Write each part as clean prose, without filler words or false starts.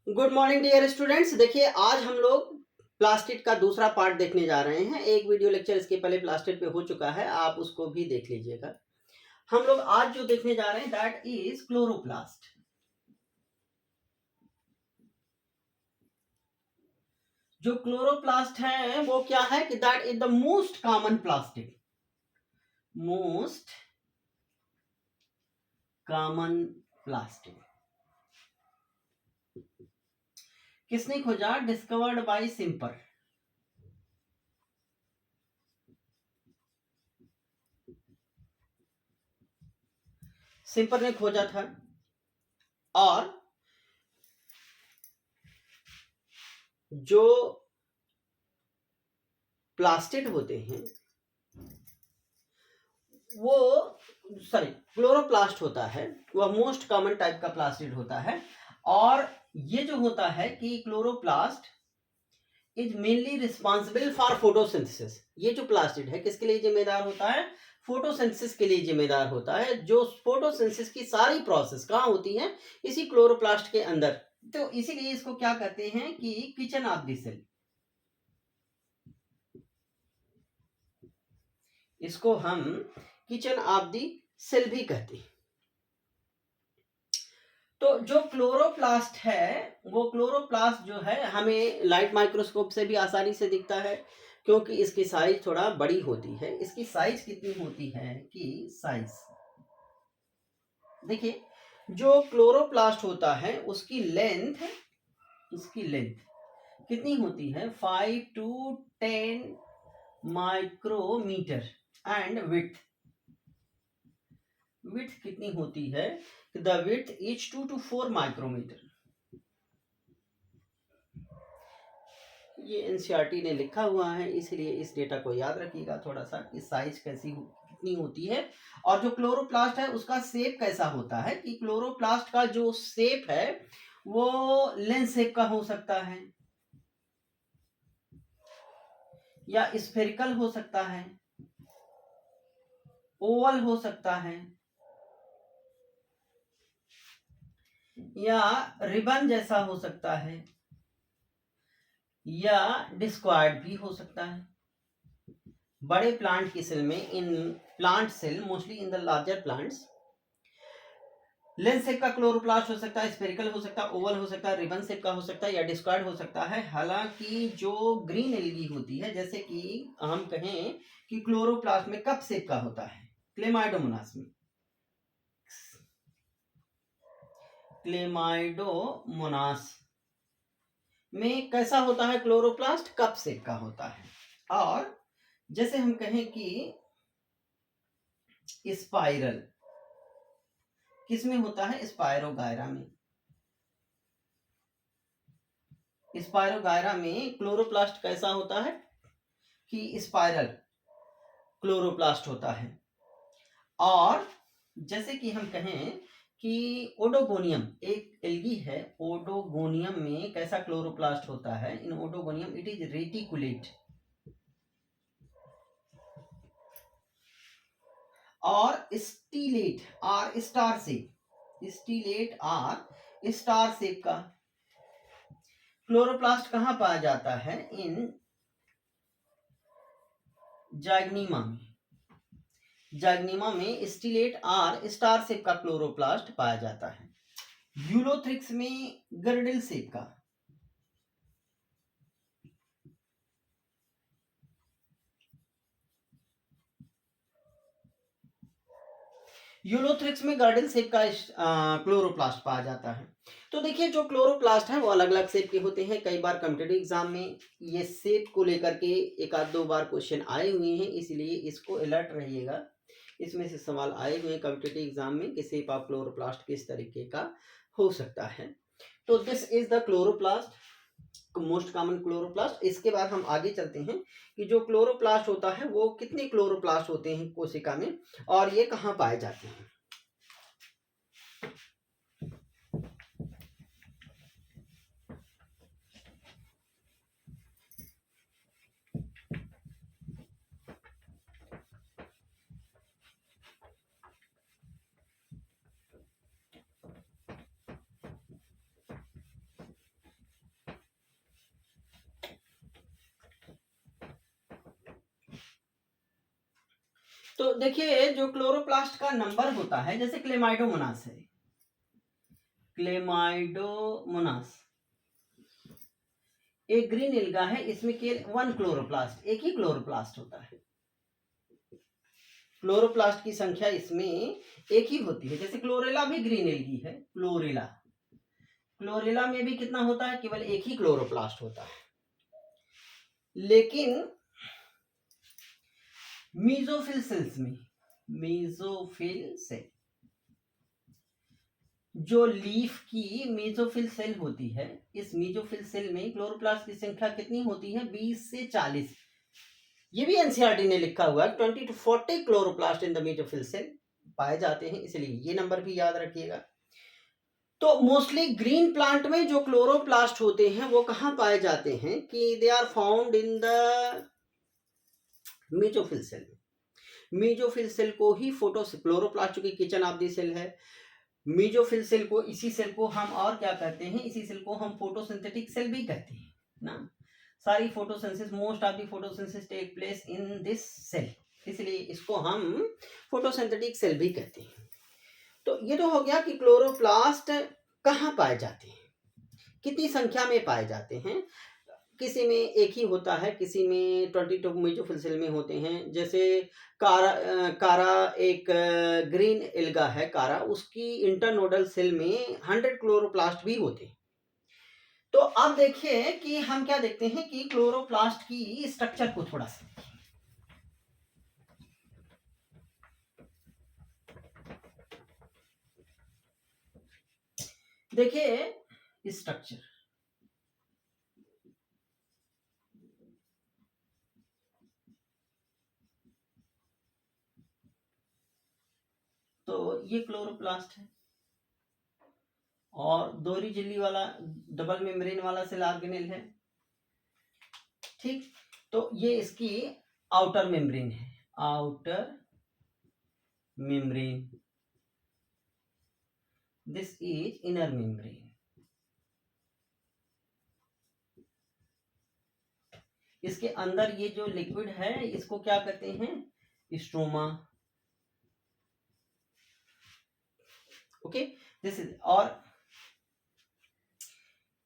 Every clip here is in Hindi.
Good morning dear students. देखिए आज हम लोग प्लास्टिड का दूसरा पार्ट देखने जा रहे हैं। एक वीडियो लेक्चर इसके पहले प्लास्टिड पे हो चुका है, आप उसको भी देख लीजिएगा। हम लोग आज जो देखने जा रहे हैं दैट इज क्लोरोप्लास्ट। जो क्लोरोप्लास्ट है वो क्या है कि that is the most common plastic, most common plastic. किसने खोजा? Discovered by सिंपर। सिंपर ने खोजा था। और जो प्लास्टिड होते हैं वो सॉरी क्लोरोप्लास्ट होता है, वह मोस्ट कॉमन टाइप का प्लास्टिड होता है। और ये जो होता है कि chloroplast is mainly responsible for photosynthesis. ये जो प्लास्टिड है किसके लिए जिम्मेदार होता है? फोटोसिंथेसिस के लिए जिम्मेदार होता है। जो फोटोसिंथेसिस की सारी प्रोसेस कहाँ होती है? इसी क्लोरोप्लास्ट के अंदर। तो इसीलिए इसको क्या कहते हैं कि किचन ऑफ द सेल। इसको हम किचन ऑफ द सेल भी कहते हैं। तो जो क्लोरोप्लास्ट है वो क्लोरोप्लास्ट जो है हमें लाइट माइक्रोस्कोप से भी आसानी से दिखता है, क्योंकि इसकी साइज थोड़ा बड़ी होती है। इसकी साइज कितनी होती है कि साइज देखिए, जो क्लोरोप्लास्ट होता है उसकी लेंथ कितनी होती है? 5 to 10 माइक्रोमीटर। एंड विड्थ कितनी होती है? The width is 2 to 4 micrometre. ये एनसीईआरटी ने लिखा हुआ है, इसलिए इस डेटा को याद रखिएगा थोड़ा सा कि साइज कितनी होती है। और जो क्लोरोप्लास्ट है उसका शेप कैसा होता है कि क्लोरोप्लास्ट का जो शेप है वो लेंस शेप का हो सकता है, या स्फेरिकल हो सकता है, ओवल हो सकता है, या रिबन जैसा हो सकता है, या डिस्क्वायर्ड भी हो सकता है। बड़े प्लांट की सेल में, in plant cell mostly in the larger plants, lens shape का क्लोरोप्लास्ट हो सकता है, स्फेरिकल हो सकता है, ओवल हो सकता है, रिबन शेप का हो सकता है, या डिस्क्वायर्ड हो सकता है। हालांकि जो ग्रीन एलगी होती है, जैसे कि हम कहें कि क्लोरोप्लास्ट में कप शेप का होता है, क्लेमाइडोमोनास में, क्लेमाइडोमोनास में कैसा होता है? क्लोरोप्लास्ट कप शेप का होता है। और जैसे हम कहें कि स्पाइरल किस में होता है? स्पायरोगायरा में। स्पायरोगायरा में क्लोरोप्लास्ट कैसा होता है कि स्पाइरल क्लोरोप्लास्ट होता है। और जैसे कि हम कहें कि ओडोगोनियम एक एल्गी है, ओडोगोनियम में कैसा क्लोरोप्लास्ट होता है? In Oedogonium it is reticulate. और stellate or star shape, stellate or star shape का क्लोरोप्लास्ट कहां पाया जाता है? इन जाइग्निमा में। जाइग्निमा में स्टीलेट आर स्टार शेप का क्लोरोप्लास्ट पाया जाता है। यूलोथ्रिक्स में गर्डिल शेप का, यूलोथ्रिक्स में गार्डन शेप का क्लोरोप्लास्ट पाया जाता है। तो देखिए जो क्लोरोप्लास्ट है वो अलग अलग शेप के होते हैं। कई बार कॉम्पिटिटिव एग्जाम में ये शेप को लेकर के एक आध दो बार क्वेश्चन आए हुए हैं, इसलिए इसको अलर्ट रहिएगा। इसमें से सवाल आए हुए हैं कॉम्पिटिटिव एग्जाम में कि शेप ऑफ क्लोरोप्लास्ट किस तरीके का हो सकता है। तो this is the chloroplast, most common chloroplast. इसके बाद हम आगे चलते हैं कि जो क्लोरोप्लास्ट होता है वो कितने क्लोरोप्लास्ट होते हैं कोशिका में, और ये कहाँ पाए जाते हैं। तो देखिए जो क्लोरोप्लास्ट का नंबर होता है, जैसे क्लेमाइडोमोनास है, क्लेमाइडोमोनास एक ग्रीन एल्गा है, इसमें केवल 1 क्लोरोप्लास्ट, एक ही क्लोरोप्लास्ट होता है। क्लोरोप्लास्ट की संख्या इसमें एक ही होती है। जैसे क्लोरेला भी ग्रीन एल्गी है, क्लोरेला, क्लोरेला में भी कितना होता है, केवल एक ही क्लोरोप्लास्ट होता है। लेकिन मीजोफिल सेल्स में, मीजोफिल सेल, जो लीफ की मीजोफिल सेल होती है, इस मीजोफिल सेल में क्लोरोप्लास्ट की संख्या कितनी होती है, 20 से 40। ये भी एनसीईआरटी ने लिखा हुआ है 20 to 40 chloroplast in the mesophyll cell पाए जाते हैं, इसलिए ये नंबर भी याद रखिएगा। तो मोस्टली ग्रीन प्लांट में जो क्लोरोप्लास्ट होते हैं वो कहाँ पाए जाते हैं कि they are found in the mesophyll cell. Mesophyll cell को ही फोटो, क्लोरोप्लास्ट की किचन ऑफ द सेल है, मीजोफिल सेल को, इसी सेल को हम और क्या कहते हैं, इसी सेल को हम फोटोसिंथेटिक सेल भी कहते हैं ना। सारी photosynthesis, most of the photosynthesis take place in this cell, इसलिए इसको हम फोटोसिंथेटिक सेल भी कहते हैं। तो ये तो हो गया कि क्लोरोप्लास्ट कहाँ पाए जाते हैं, कितनी संख्या में पाए जाते हैं। किसी में एक ही होता है, किसी में 22 मीजोफिल सेल में होते हैं। जैसे कारा एक ग्रीन एल्गा है कारा, उसकी इंटरनोडल सेल में 100 क्लोरोप्लास्ट भी होते हैं। तो अब देखिए कि हम क्या देखते हैं कि क्लोरोप्लास्ट की स्ट्रक्चर को थोड़ा सा देखिए स्ट्रक्चर। तो ये क्लोरोप्लास्ट है और दोहरी झिल्ली वाला डबल मेम्ब्रेन वाला सेल ऑर्गेनेल है, ठीक। तो ये इसकी आउटर मेम्ब्रेन है, outer membrane, this is inner membrane. इसके अंदर ये जो लिक्विड है इसको क्या कहते हैं, स्ट्रोमा, ओके दिस इज। और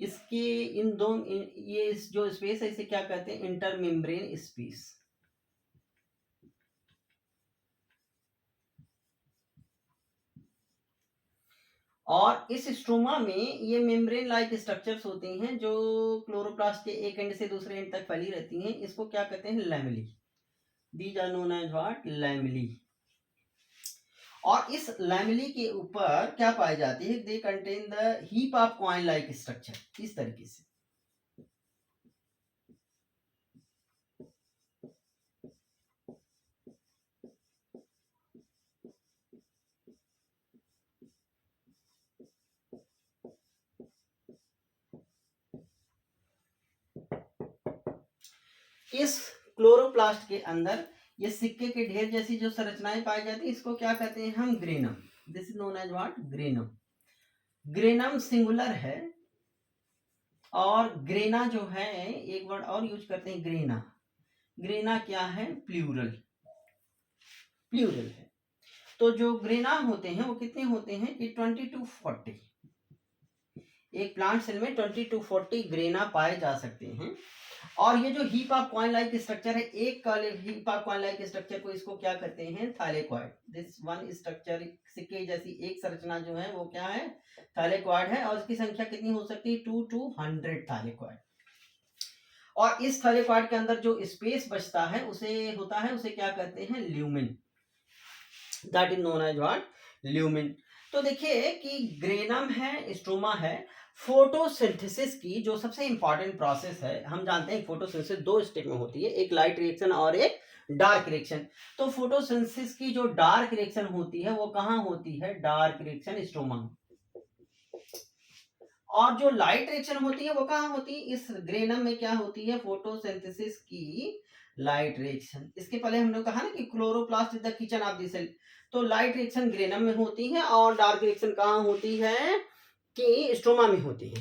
इसके इन दो ये जो स्पेस है इसे क्या कहते हैं, इंटर मेम्ब्रेन स्पेस। और इस स्ट्रोमा में ये मेम्ब्रेन लाइक स्ट्रक्चर्स होती हैं जो क्लोरोप्लास्ट के एक एंड से दूसरे एंड तक फैली रहती हैं, इसको क्या कहते हैं, lamellae. These are known as what, lamellae. और इस लैमेली के ऊपर क्या पाई जाती है, they contain the heap of coin like structure, इस तरीके से। इस क्लोरोप्लास्ट के अंदर ये सिक्के के ढेर जैसी जो संरचनाएं पाई जाती है इसको क्या कहते हैं हम, granum. This is known as what, granum. Granum singular है और ग्रेना जो है, एक वर्ड और यूज करते हैं, ग्रेना। ग्रेना क्या है, प्लूरल, प्लूरल है। तो जो ग्रेना होते हैं वो कितने होते हैं कि 20 to 40, एक प्लांट सेल में 20 to 40 ग्रेना पाए जा सकते हैं। और ये जो heap of coin like structure है, एक heap of coin like structure को इसको क्या कहते हैं, थाइलेकॉइड। दिस वन स्ट्रक्चर, सिक्के जैसी एक संरचना जो है वो क्या है, थाइलेकॉइड है। और इसकी संख्या कितनी हो सकती है, 2 to 100 थाइलेकॉइड। और इस थाइलेकॉइड के अंदर जो स्पेस बचता है उसे होता है, उसे क्या कहते हैं, lumen. That is known as what, lumen. तो देखिए कि ग्रेनम है, स्ट्रोमा है। फोटोसिंथेसिस की जो सबसे इंपॉर्टेंट प्रोसेस है, हम जानते हैं फोटोसिंथेसिस दो स्टेप में होती है, एक लाइट रिएक्शन और एक डार्क रिएक्शन। तो फोटोसिंथेसिस की जो डार्क रिएक्शन होती है वो कहाँ होती है, डार्क रिएक्शन स्ट्रोमा में। और जो लाइट रिएक्शन होती है वो कहाँ होती है, इस ग्रेनम में क्या होती है, फोटोसिंथेसिस की लाइट रिएक्शन। इसके पहले हमने कहा ना कि chloroplast is the kitchen of the cell. तो लाइट रिएक्शन ग्रेनम में होती है और डार्क रिएक्शन कहाँ होती है कि स्ट्रोमा में होती है।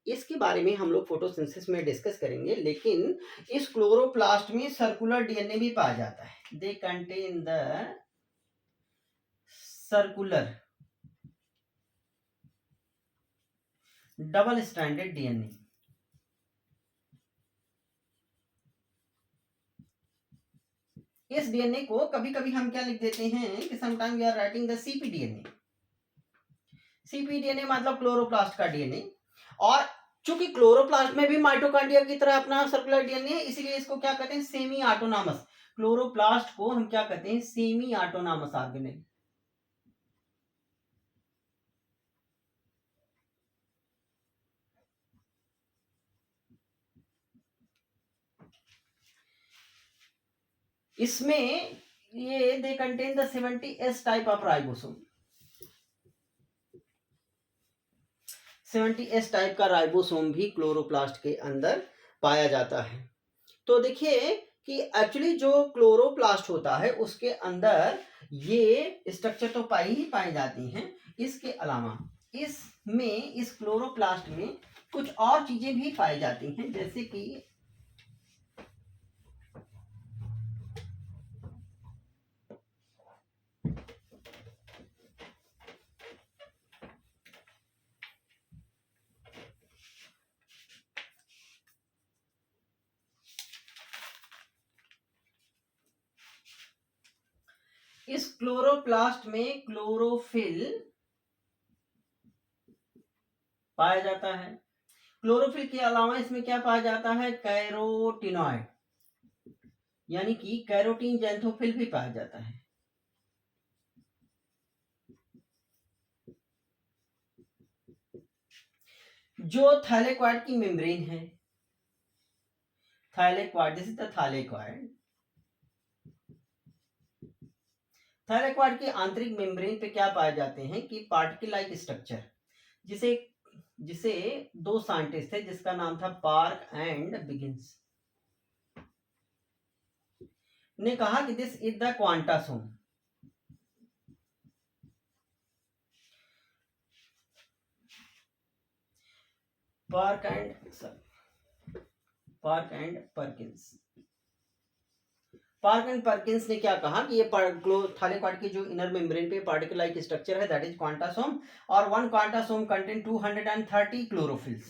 इसके बारे में हम लोग फोटोसिंथेसिस में डिस्कस करेंगे, लेकिन इस क्लोरोप्लास्ट में सर्कुलर डीएनए भी पाया जाता है। They contain the circular double stranded DNA. इस डीएनए को कभी कभी हम क्या लिख देते हैं कि sometime we are writing the cpDNA. CpDNA मतलब क्लोरोप्लास्ट का डीएनए। और चूंकि क्लोरोप्लास्ट में भी माइटोकॉन्ड्रिया की तरह अपना सर्कुलर डीएनए है, इसीलिए इसको क्या कहते हैं, सेमी ऑटोनॉमस। क्लोरोप्लास्ट को हम क्या कहते हैं, सेमी ऑटोनॉमस ऑर्गेनेल। इसमें ये दे contain the 70S type of ribosome. 70S type का राइबोसोम भी क्लोरोप्लास्ट के अंदर पाया जाता है। तो देखिए कि एक्चुअली जो क्लोरोप्लास्ट होता है उसके अंदर ये स्ट्रक्चर तो पाई जाती हैं। इसके अलावा इसमें, इस क्लोरोप्लास्ट में कुछ और चीजें भी पाई जाती हैं, जैसे कि इस क्लोरोप्लास्ट में क्लोरोफिल पाया जाता है। क्लोरोफिल के अलावा इसमें क्या पाया जाता है, कैरोटिनॉइड, यानी कि कैरोटीन जैंथोफिल भी पाया जाता है। जो थैलेक्वाइड की मेम्ब्रेन है, thylakoid, this is the thylakoid. Thylakoid की आंतरिक मेम्ब्रेन पे क्या पाए जाते हैं कि पार्टिकल लाइक स्ट्रक्चर, जिसे जिसे दो साइंटिस्ट थे जिसका नाम था पार्क एंड बिगिंस, ने कहा कि this is the quantasome. Park and Perkins. Park and Perkins ने क्या कहा कि ये थैलेक्वाइड की जो इनर मेम्ब्रेन पे पार्टिकल लाइक स्ट्रक्चर है, दैट इज क्वांटासोम, और one quantasome contain 230 chlorophylls.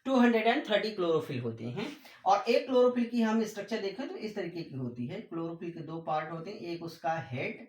230 chlorophyll होते हैं। और एक क्लोरोफिल की हम स्ट्रक्चर देखें तो इस तरीके की होती है। क्लोरोफिल के दो पार्ट होते हैं, एक उसका हेड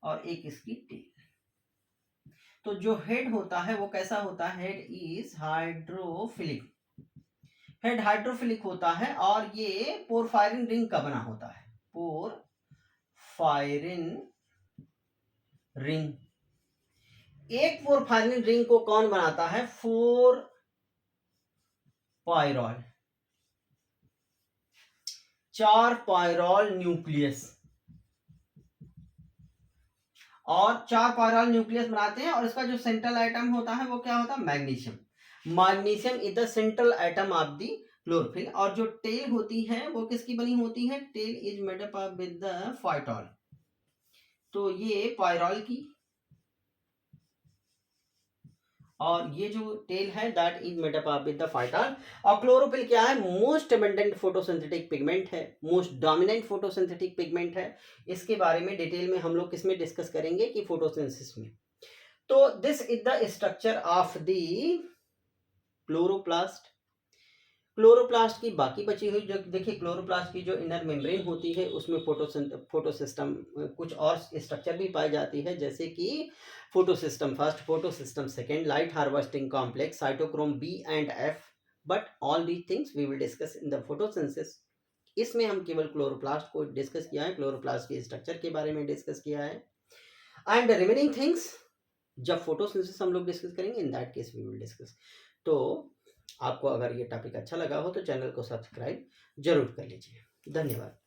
और एक इसकी टेल। तो जो हेड होता है वो कैसा होता है, head is hydrophilic. Head hydrophilic होता है और ये पोरफायरिन रिंग का बना होता है। Porphyrin ring. एक पोरफायरिन रिंग को कौन बनाता है, 4 पायरॉल, 4 पायरॉल न्यूक्लियस, और 4 पायरॉल न्यूक्लियस बनाते हैं। और इसका जो सेंट्रल एटम होता है वो क्या होता है, magnesium. Magnesium is the central atom of the chlorophyll. और जो टेल होती है वो किसकी बनी होती है, tail is made up with the phytol. तो ये पायरॉल की, और ये जो टेल है that is made up with the phytol. और क्लोरोफिल क्या है, मोस्ट अबंडेंट फोटोसिंथेटिक पिगमेंट है, मोस्ट डोमिनेंट फोटोसिंथेटिक पिगमेंट है। इसके बारे में डिटेल में हम लोग किसमें डिस्कस करेंगे कि फोटोसिंथेसिस में। तो this is the structure of the chloroplast. Chloroplast की बाकी बची हुई जो देखिए, क्लोरोप्लास्ट की जो इनर मेम्ब्रेन होती है उसमें फोटोसिस्टम कुछ और स्ट्रक्चर भी पाई जाती है, जैसे कि photosystem first, photosystem second, light harvesting complex, cytochrome b and f. But all the things we will discuss in the photosynthesis. इसमें हम केवल क्लोरोप्लास्ट को डिस्कस किया है, क्लोरोप्लास्ट के स्ट्रक्चर के बारे में डिस्कस किया है। एंड रिमेनिंग थिंग्स जब फोटोसिंथेसिस हम लोग डिस्कस करेंगे, in that case we will discuss. तो आपको अगर ये टॉपिक अच्छा लगा हो तो चैनल को सब्सक्राइब जरूर कर लीजिए। धन्यवाद।